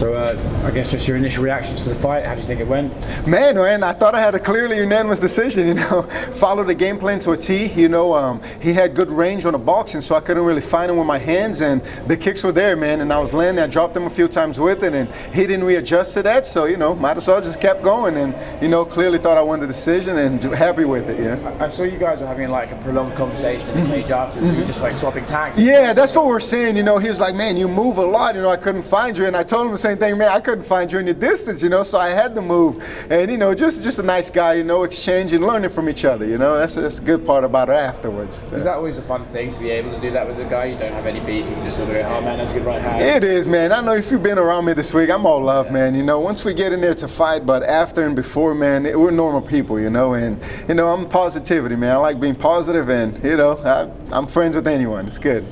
So I guess just your initial reactions to the fight, how do you think it went? Man, I thought I had a clearly unanimous decision, Followed the game plan to a T, He had good range on the boxing, so I couldn't really find him with my hands, and the kicks were there, man, and I was landing. I dropped him a few times with it, and he didn't readjust to that, so, might as well just kept going, and, clearly thought I won the decision and happy with it, I saw you guys were having like a prolonged conversation in the cage afterwards. You were just like swapping tactics. Yeah, that's what we're saying, He was like, man, you move a lot, I couldn't find you, and I told him the same thing, man, I couldn't find you in the distance, so I had to move, and, just a nice guy, exchanging, learning from each other, that's a good part about it afterwards. So. Is that always a fun thing to be able to do that with a guy? You don't have any beef, you can just sort of go, oh man, that's a good right hand. It is, man. I know if you've been around me this week, I'm all love, man. Once we get in there to fight, but after and before, man, we're normal people, and, I'm positivity, man. I like being positive, and, I'm friends with anyone. It's good.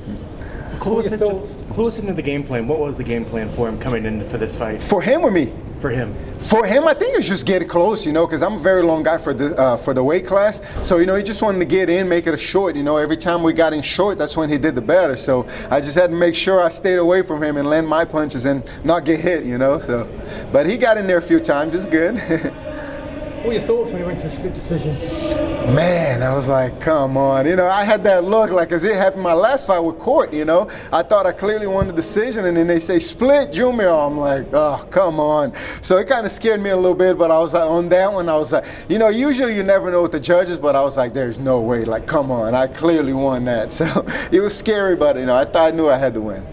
Clue us into the game plan. What was the game plan for him coming in for this fight? For him or me? For him. For him, I think it's just getting close, because I'm a very long guy for the weight class. So, he just wanted to get in, make it a short. Every time we got in short, that's when he did the better. So I just had to make sure I stayed away from him and land my punches and not get hit, So, but he got in there a few times. It's good. What were your thoughts when you went to the split decision? Man, I was like, come on. I had that look like as it happened my last fight with Court, I thought I clearly won the decision, and then they say split Junior. I'm like, oh, come on. So it kind of scared me a little bit, but I was like, on that one, I was like, usually you never know with the judges, but I was like, there's no way. Like, come on, I clearly won that. So it was scary, but, I knew I had to win.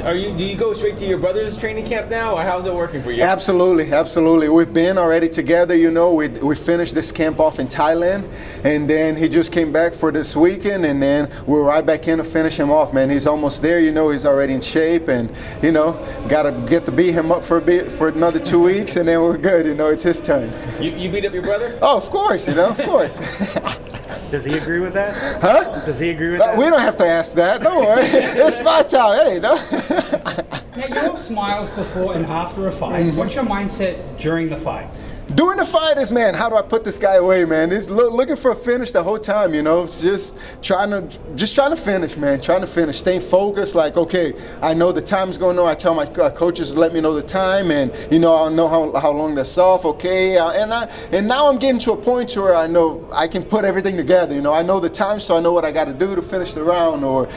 Do you go straight to your brother's training camp now, or how's it working for you? Absolutely. We've been already together, We finished this camp off in Thailand, and then he just came back for this weekend, and then we're right back in to finish him off, man. He's almost there, He's already in shape, and, got to get to beat him up for another 2 weeks, and then we're good, It's his turn. You beat up your brother? Oh, of course, of course. Does he agree with that? Huh? Does he agree with that? We don't have to ask that. Don't worry. It's my time. Hey, no. Now, your smiles before and after a fight. What's your mindset during the fight? During the fight is, man, how do I put this guy away, man? He's looking for a finish the whole time, It's just trying to finish, man. Trying to finish, staying focused. Like, okay, I know the time's going on. I tell my coaches to let me know the time, and I'll know how long that's off. Okay, and now I'm getting to a point to where I know I can put everything together. I know the time, so I know what I got to do to finish the round, or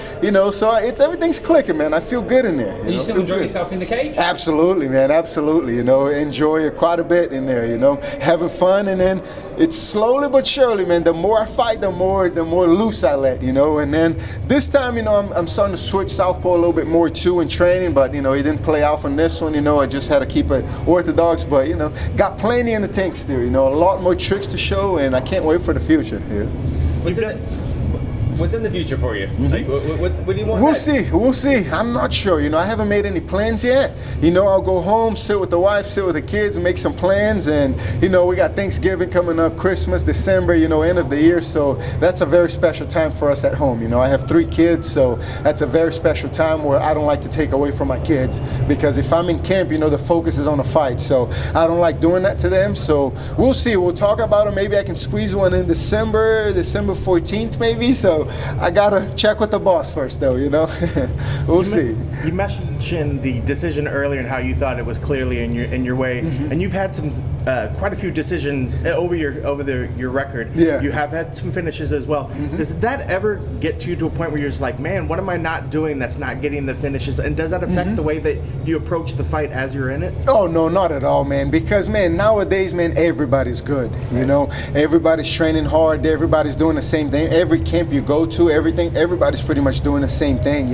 so everything's clicking, man. I feel good in there. You still enjoy yourself in the cage? Absolutely, man. Absolutely. Enjoy it quite a bit in there. Having fun, and then it's slowly but surely, man. The more I fight, the more loose I let, And then this time, I'm starting to switch southpaw a little bit more too in training, but it didn't play out on this one. I just had to keep it orthodox, but got plenty in the tank still. A lot more tricks to show, and I can't wait for the future. What's in the future for you? Like, what do you want? We'll see. I'm not sure. I haven't made any plans yet. I'll go home, sit with the wife, sit with the kids, and make some plans. And we got Thanksgiving coming up, Christmas, December. End of the year. So that's a very special time for us at home. I have 3 kids, so that's a very special time where I don't like to take away from my kids, because if I'm in camp, the focus is on the fight. So I don't like doing that to them. So we'll see. We'll talk about it. Maybe I can squeeze one in December 14th, maybe. So I gotta check with the boss first, though. We'll see. You mentioned the decision earlier and how you thought it was clearly in your way, and you've had some quite a few decisions over your record. Yeah. You have had some finishes as well. Does that ever get you to a point where you're just like, man, what am I not doing that's not getting the finishes? And does that affect the way that you approach the fight as you're in it? Oh no, not at all, man. Because nowadays, everybody's good. Everybody's training hard. Everybody's doing the same thing. Every camp you go to, everybody's pretty much doing the same thing.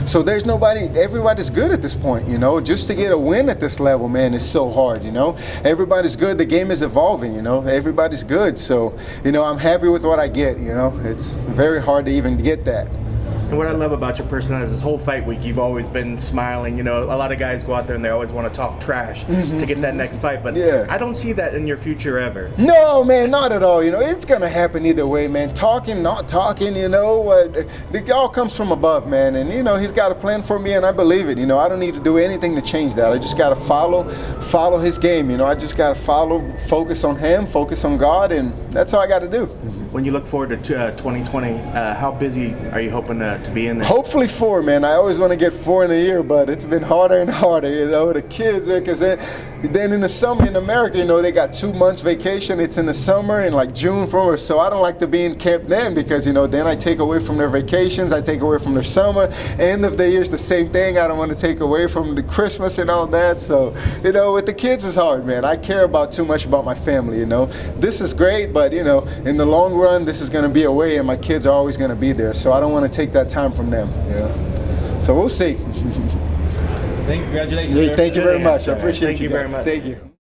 So there's nobody. Everybody's good at this point. Just to get a win at this level, man, is so hard. Everybody's good. The game is evolving. Everybody's good. So I'm happy with what I get. It's very hard to even get that. And what I love about your personality is this whole fight week, you've always been smiling. A lot of guys go out there and they always want to talk trash to get that next fight. But yeah. I don't see that in your future ever. No, man, not at all. It's going to happen either way, man. Talking, not talking, it all comes from above, man. And, he's got a plan for me, and I believe it. I don't need to do anything to change that. I just got to follow his game. I just got to focus on him, focus on God, and that's all I got to do. when you look forward to 2020, how busy are you hoping to be in there? Hopefully 4, man. I always want to get 4 in a year, but it's been harder and harder, you know, the kids, because then in the summer in America, you know, they got 2 months vacation. It's in the summer in like June forward, so I don't like to be in camp then because, you know, then I take away from their vacations, I take away from their summer. End of the year is the same thing. I don't want to take away from the Christmas and all that. So, you know, with the kids it's hard, man. I care about too much about my family, you know. This is great, but, you know, in the long run, this is going to be away and my kids are always going to be there. So I don't want to take that time from them, you know. So we'll see. Congratulations. Thank you very much. I Thank appreciate you you guys. very much. Thank you.